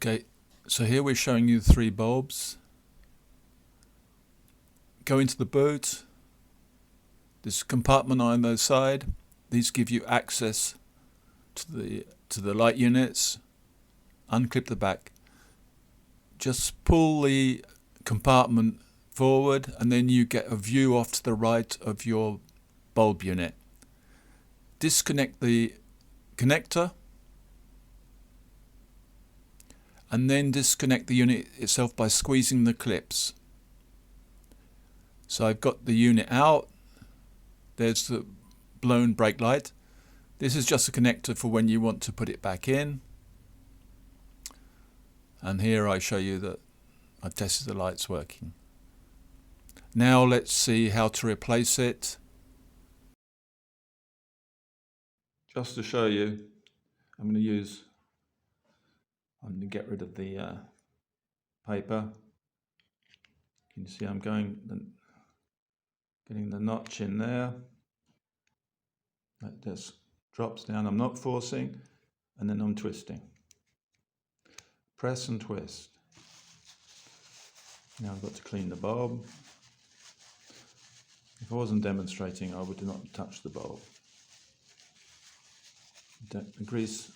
Okay, so here we're showing you 3 bulbs. Go into the boot. There's a compartment on the side. These give you access to the light units. Unclip the back. Just pull the compartment forward and then you get a view off to the right of your bulb unit. Disconnect the connector and then disconnect the unit itself by squeezing the clips. So I've got the unit out. There's the blown brake light. This is just a connector for when you want to put it back in. And here I show you that I've tested the lights working. Now let's see how to replace it. Just to show you, I'm going to get rid of the paper. You can see I'm getting the notch in there. That just drops down. I'm not forcing, and then I'm twisting. Press and twist. Now I've got to clean the bulb. If I wasn't demonstrating, I would not touch the bulb. The grease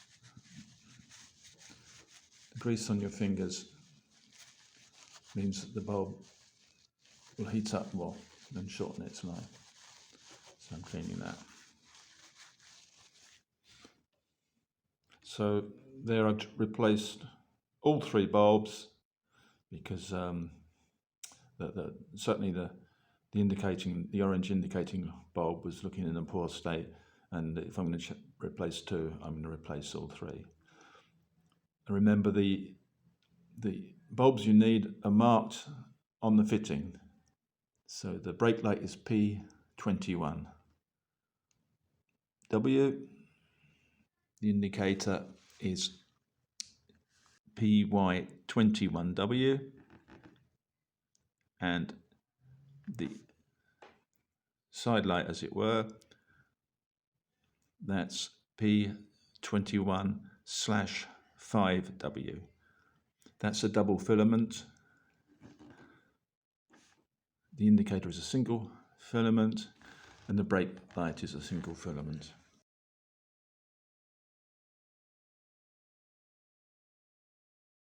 on your fingers means that the bulb will heat up more and shorten its life. So I'm cleaning that. So there I've replaced all 3 bulbs because certainly the orange indicating bulb was looking in a poor state, and if I'm going to replace 2, I'm going to replace all 3. And remember, the bulbs you need are marked on the fitting. So the brake light is P21W. The indicator is P21W, and the side light, as it were, that's P21/5W. That's a double filament. The indicator is a single filament, and the brake light is a single filament.